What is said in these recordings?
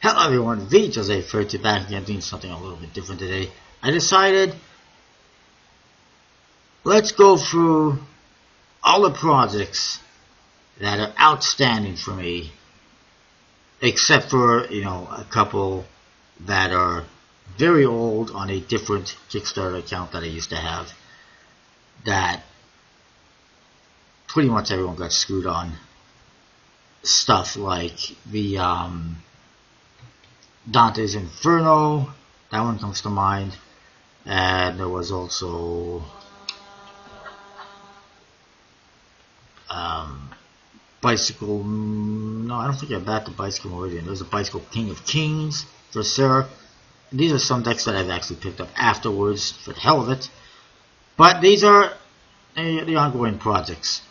Hello everyone, V Jose Ferti back again doing something a little bit different today. I decided let's go through all the projects that are outstanding for me, except for, a couple that are very old on a different Kickstarter account that I used to have that pretty much everyone got screwed on. Stuff like the Dante's Inferno, that one comes to mind, and there was also Bicycle, no, I don't think I backed the Bicycle Meridian. There was a Bicycle King of Kings for Sarah. These are some decks that I've actually picked up afterwards for the hell of it, but these are the ongoing projects.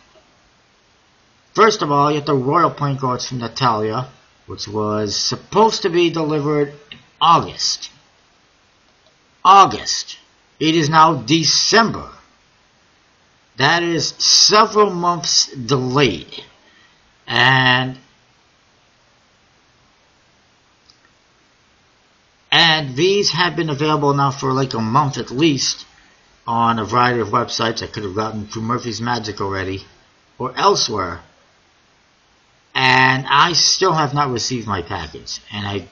First of all, you have the Royal Playing Cards from Natalia, which was supposed to be delivered in August. It is now December. That is several months delayed. And these have been available now for like a month at least on a variety of websites. I could have gotten through Murphy's Magic already or elsewhere. And I still have not received my package, and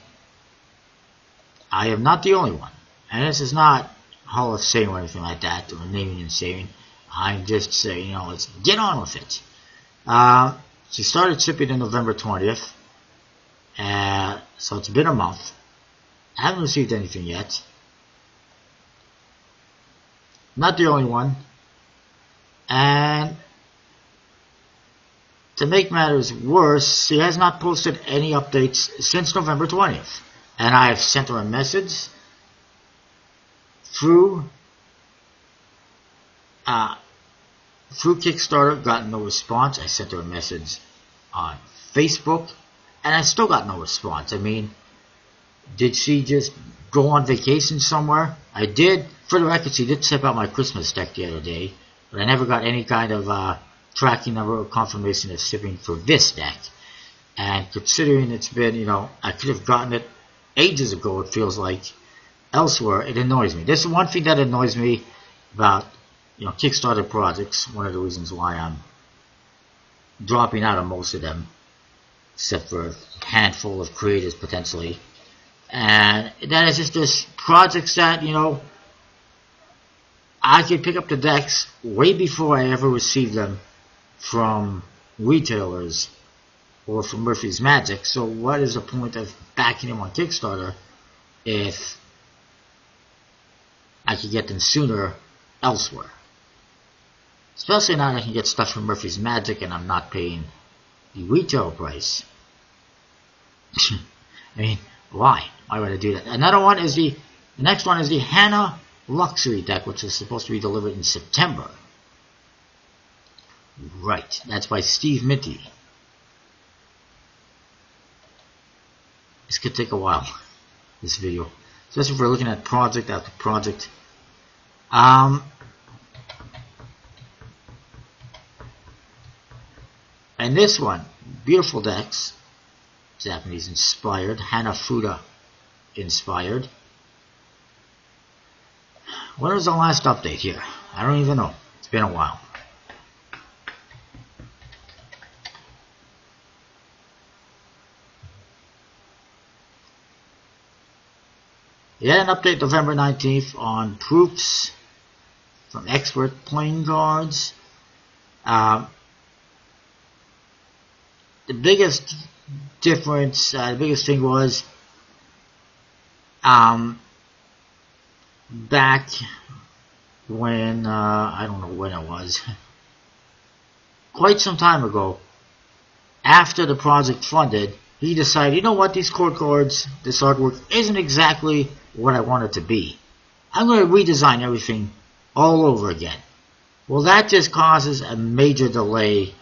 I am not the only one. And this is not Hall of Shame or anything like that, or naming and shaming. I'm just saying, let's get on with it. She started shipping on November 20th, so it's been a month. I haven't received anything yet. Not the only one. And to make matters worse, she has not posted any updates since November 20th. And I have sent her a message through Kickstarter, gotten no response. I sent her a message on Facebook, and I still got no response. I mean, did she just go on vacation somewhere? I did, for the record, she did ship out my Christmas deck the other day, but I never got any kind of tracking number or confirmation of shipping for this deck. And considering it's been, I could have gotten it ages ago, it feels like, elsewhere, it annoys me. This is one thing that annoys me about, Kickstarter projects. One of the reasons why I'm dropping out of most of them, except for a handful of creators potentially. And that is just this projects that, I could pick up the decks way before I ever receive them from retailers or from Murphy's Magic. So what is the point of backing them on Kickstarter if I could get them sooner elsewhere? Especially now that I can get stuff from Murphy's Magic and I'm not paying the retail price. I mean, why? Why would I do that? Another one is the next one is the Hannah Luxury deck, which is supposed to be delivered in September. Right, that's by Steve Minty. This could take a while, this video, especially if we're looking at project after project. And this one, beautiful decks, Japanese inspired, Hanafuda inspired. When was the last update here? I don't even know. It's been a while. He had an update November 19th on proofs from expert playing cards. The biggest difference, the biggest thing was back when, I don't know when it was, quite some time ago, after the project funded, he decided, you know what, these core cards, this artwork isn't exactly what I want it to be. I'm going to redesign everything all over again. Well, that just causes a major delay,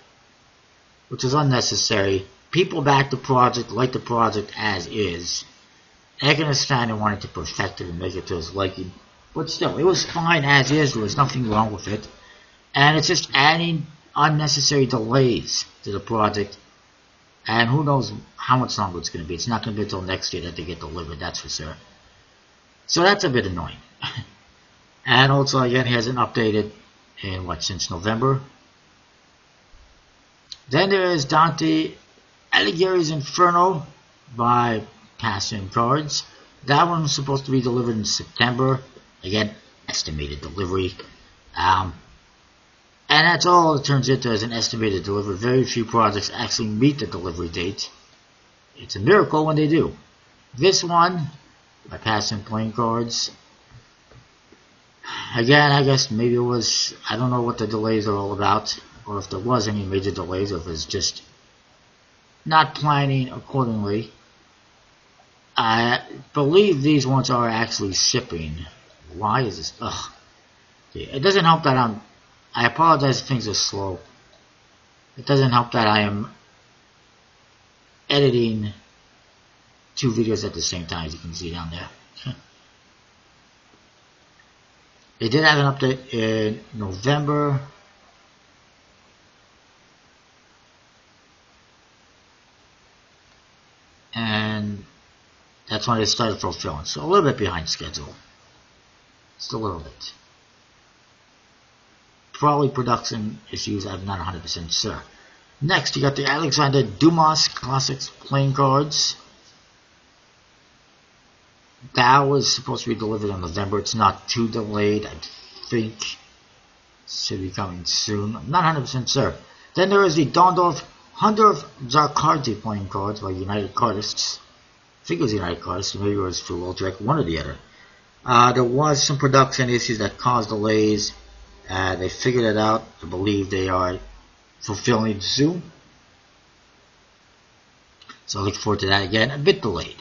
which is unnecessary. People back the project, like the project as is. I can understand and wanted to perfect it and make it to his liking. But still, it was fine as is. There was nothing wrong with it. And it's just adding unnecessary delays to the project And who knows how much longer it's going to be. It's not going to be until next year that they get delivered, that's for sure. So that's a bit annoying. And also, again, he hasn't updated in since November. Then there is Dante Alighieri's Inferno by Passion Cards. That one was supposed to be delivered in September. Again, estimated delivery. And that's all it turns into, as an estimated delivery. Very few projects actually meet the delivery date. It's a miracle when they do. This one, by Passion Playing Cards. Again, I guess maybe it was, I don't know what the delays are all about, or if there was any major delays, or if it's just not planning accordingly. I believe these ones are actually shipping. Why is this? Ugh. It doesn't help that I apologize if things are slow. It doesn't help that I am editing 2 videos at the same time, as you can see down there. They did have an update in November. And that's when they started fulfilling. So a little bit behind schedule. Just a little bit. Probably production issues, I'm not 100% sure. Next, you got the Alexander Dumas Classics playing cards. That was supposed to be delivered in November. It's not too delayed, I think. Should be coming soon. I'm not 100% sure. Then there is the Dondorf Hundorf Zarkardi playing cards by United Cardists. I think it was United Cardists, maybe it was for Lotrek, one or the other. There was some production issues that caused delays. They figured it out. I believe they are fulfilling soon. So I look forward to that again. A bit delayed.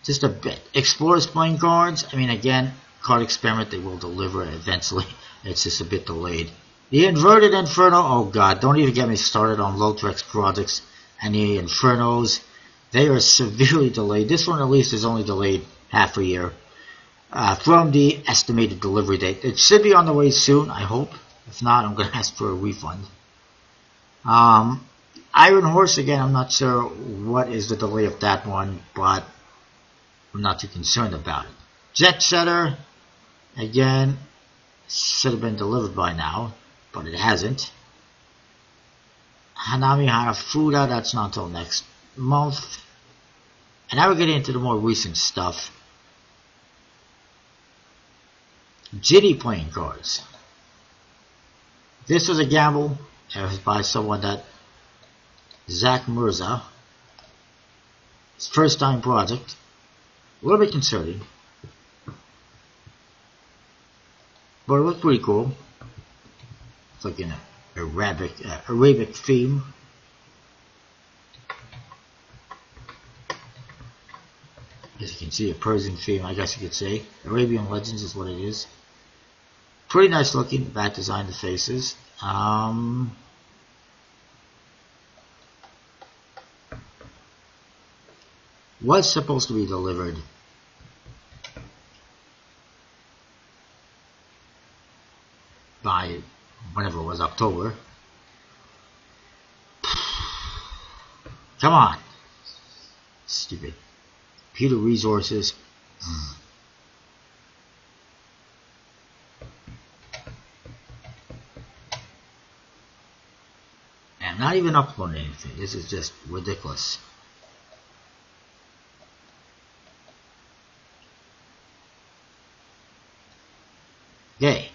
Just a bit. Explorers playing cards. I mean, again, card experiment. They will deliver eventually. It's just a bit delayed. The Inverted Inferno. Oh God, don't even get me started on Lotrex projects and the Infernos. They are severely delayed. This one at least is only delayed half a year. From the estimated delivery date. It should be on the way soon, I hope. If not, I'm going to ask for a refund. Iron Horse, again, I'm not sure what is the delay of that one, but I'm not too concerned about it. Jet Setter, again, should have been delivered by now, but it hasn't. Hanami Hanafuda, that's not until next month. And now we're getting into the more recent stuff. Jitty playing cards. This was a gamble. It was by someone that Zach Mirza. His first time project. A little bit concerning. But it looked pretty cool. It's like an Arabic theme. As you can see, a Persian theme, I guess you could say. Arabian Legends is what it is. Pretty nice looking, back design, the faces. Was supposed to be delivered by whenever it was, October. Come on. Stupid. Computer resources. I'm not even uploading anything. This is just ridiculous. Okay.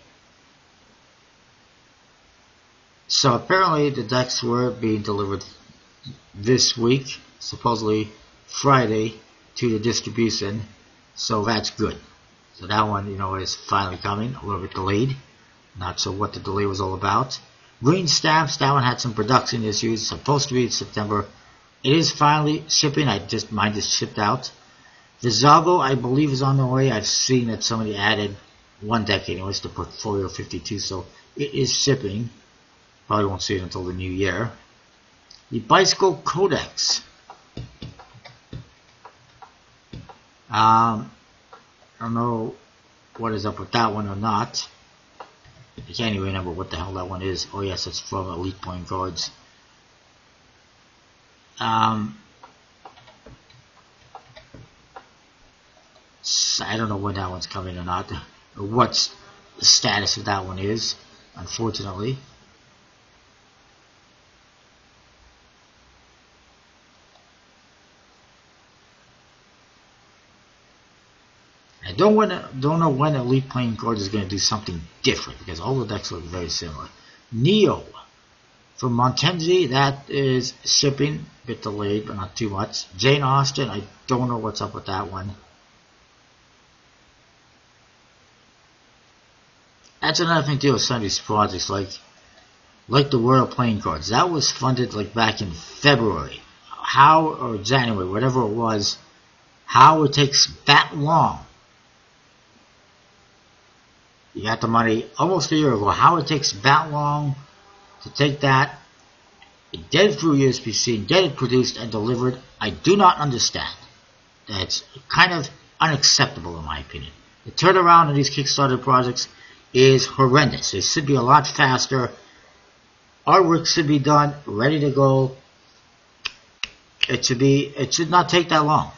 So apparently the decks were being delivered this week, supposedly Friday, to the distribution. So that's good. So that one, is finally coming. A little bit delayed. Not sure what the delay was all about. Green Stamps, that one had some production issues. Supposed to be in September. It is finally shipping. Mine just shipped out. Visago, I believe, is on the way. I've seen that somebody added one deck anyways to Portfolio 52, so it is shipping. Probably won't see it until the new year. The Bicycle Codex. I don't know what is up with that one or not. I can't even remember what the hell that one is. Oh yes, it's from Elite Playing Cards. I don't know when that one's coming or not, or what the status of that one is, unfortunately. I don't know when Elite Playing Cards is going to do something different, because all the decks look very similar. Neo from Montenzi, that is shipping, a bit delayed, but not too much. Jane Austen, I don't know what's up with that one. That's another thing too with some of these projects, like the World Playing Cards. That was funded like back in February, or January, whatever it was. How it takes that long. You got the money almost a year ago. How it takes that long to take that, get it through USPC, and get it produced and delivered, I do not understand. That's kind of unacceptable in my opinion. The turnaround of these Kickstarter projects is horrendous. It should be a lot faster. Artwork should be done, ready to go. It should not take that long.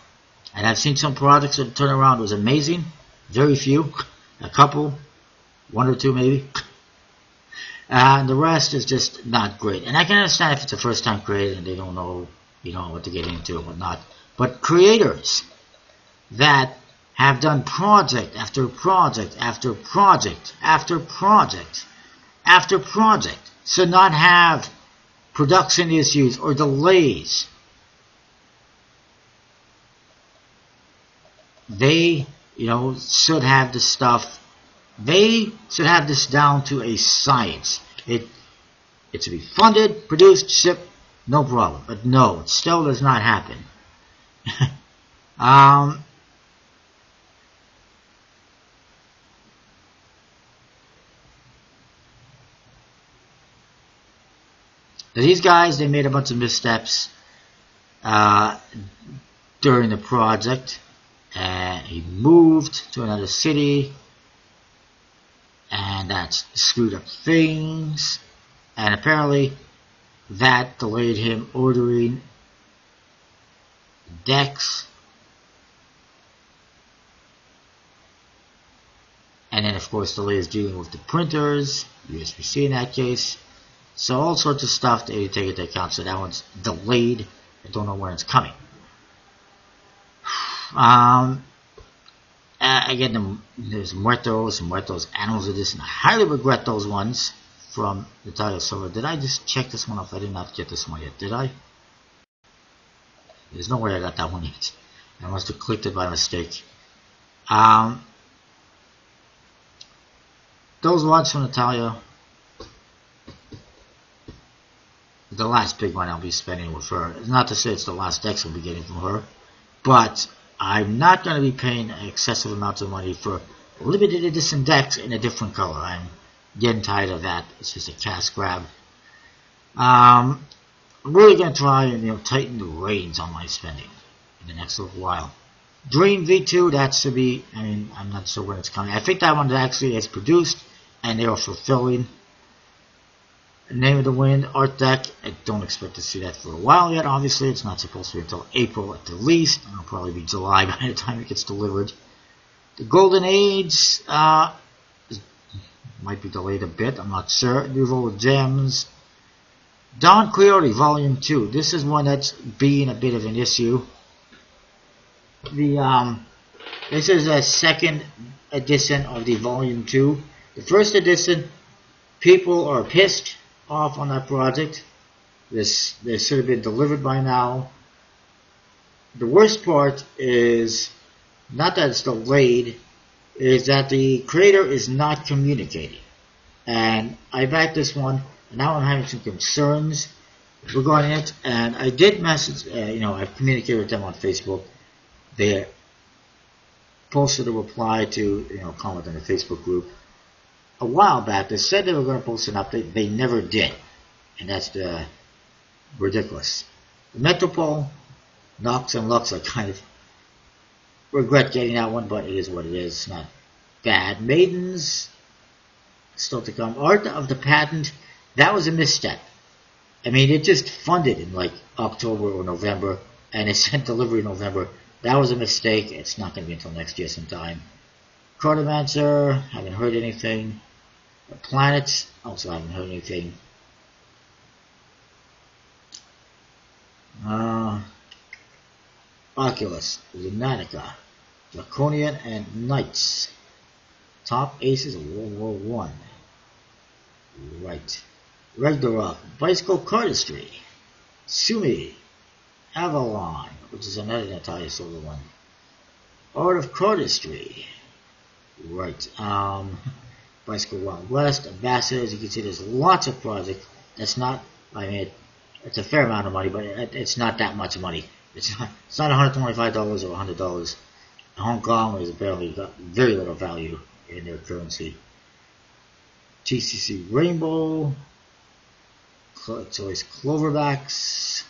And I've seen some projects that the turnaround was amazing. Very few. A couple. One or two maybe. And the rest is just not great. And I can understand if it's a first time creator and they don't know, what to get into and whatnot. But creators that have done project after project after project after project after project should not have production issues or delays. They, should have the stuff. They should have this down to a science. It should be funded, produced, shipped, no problem. But no, it still does not happen. These guys, they made a bunch of missteps during the project. He moved to another city, and that screwed up things, and apparently that delayed him ordering decks, and then of course delays dealing with the printers, USPC in that case. So all sorts of stuff that you take into account. So that one's delayed. I don't know when it's coming. Again, there's Muertos, Animals Edition. I highly regret those ones from the title server. Did I just check this one off? I did not get this one yet, did I? There's no way I got that one yet. I must have clicked it by mistake. Those ones from Natalia. The last big one I'll be spending with her. Not to say it's the last decks I'll be getting from her, but I'm not going to be paying excessive amounts of money for limited edition decks in a different color. I'm getting tired of that. It's just a cash grab. I'm really going to try and tighten the reins on my spending in the next little while. Dream V2, that should be, I'm not sure when it's coming. I think that one actually is produced and they are fulfilling. Name of the Wind, Art Deck, I don't expect to see that for a while yet, obviously. It's not supposed to be until April at the least. It'll probably be July by the time it gets delivered. The Golden Age might be delayed a bit, I'm not sure. Nouveau Gems. Don Quixote, Volume 2. This is one that's being a bit of an issue. This is a second edition of the Volume 2. The first edition, people are pissed off on that project. This should have been delivered by now. The worst part is not that it's delayed, is that the creator is not communicating. And I backed this one, and now I'm having some concerns regarding it. And I did message, I've communicated with them on Facebook. They posted a reply to, comment in the Facebook group. A while back, they said they were going to post an update. They never did. And that's ridiculous. The Metropole, Nox and Lux, I kind of regret getting that one, but it is what it is. It's not bad. Maidens, still to come. Art of the Patent, that was a misstep. I mean, it just funded in like October or November, and it sent delivery in November. That was a mistake. It's not going to be until next year sometime. Cartomancer, haven't heard anything. Planets, also haven't heard anything. Oculus, Lunatica, Draconian, and Knights. Top aces of World War One. Right. Ragnarok, Bicycle Cardistry, Sumi, Avalon, which is another Natalia Solar one. Art of Cardistry. Right. Bicycle Wild West, Ambassadors. You can see there's lots of projects. That's not, I mean, it's a fair amount of money, but it's not that much money. It's not $125 or $100. Hong Kong has apparently got very little value in their currency. TCC Rainbow, Choice Cloverbacks.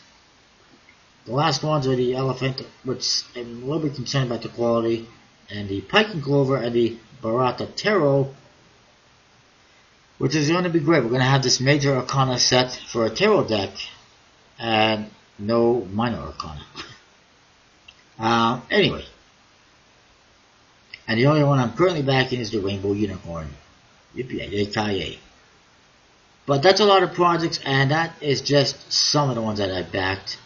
The last ones are the Elephant, which I'm a little bit concerned about the quality, and the Pike and Clover, and the Barata Tarot, which is going to be great. We're going to have this major arcana set for a tarot deck, and no minor arcana. Anyway. And the only one I'm currently backing is the Rainbow Unicorn. Yippee-yay-ki-yay. But that's a lot of projects, and that is just some of the ones that I backed.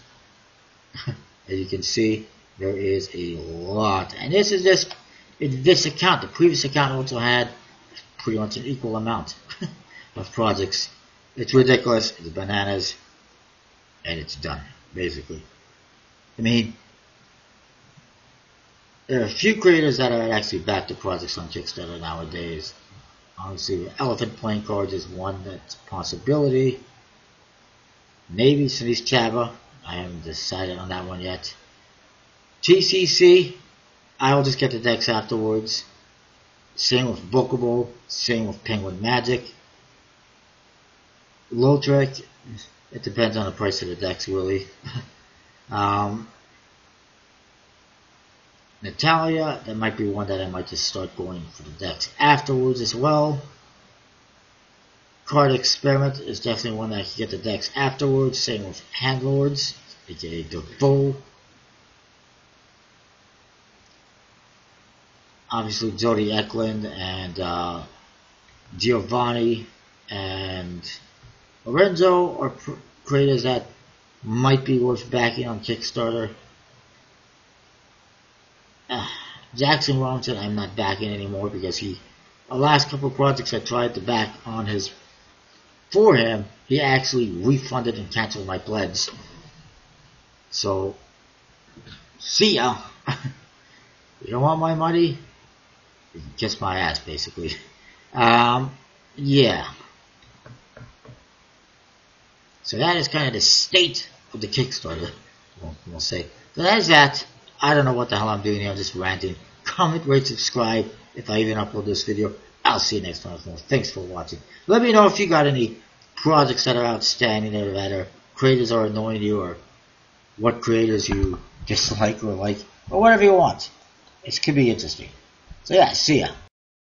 As you can see, there is a lot. And this is just, this account, the previous account also had pretty much an equal amount of projects. It's ridiculous, it's bananas, and it's done, basically. I mean, there are a few creators that are actually back to projects on Kickstarter nowadays. Obviously, Elephant playing cards is one that's a possibility. Maybe Sunnis Chava. I haven't decided on that one yet. TCC, I will just get the decks afterwards. Same with Bookable. Same with Penguin Magic. Lautrec, it depends on the price of the decks, really. Natalia, that might be one that I might just start going for the decks afterwards as well. Card Experiment is definitely one that I can get the decks afterwards. Same with Handlords, aka Defoe. Obviously Jody Eklund and Giovanni and Lorenzo are creators that might be worth backing on Kickstarter. Jackson Robinson I'm not backing anymore because the last couple of projects I tried to back on for him, he actually refunded and canceled my pledge. So, see ya. You don't want my money? You can kiss my ass, basically. Yeah. So that is kind of the state of the Kickstarter, we'll say. So that is that. I don't know what the hell I'm doing here. I'm just ranting. Comment, rate, subscribe if I even upload this video. I'll see you next time. Thanks for watching. Let me know if you got any projects that are outstanding or that are creators are annoying you, or what creators you dislike or like, or whatever you want. It could be interesting. So yeah, see ya.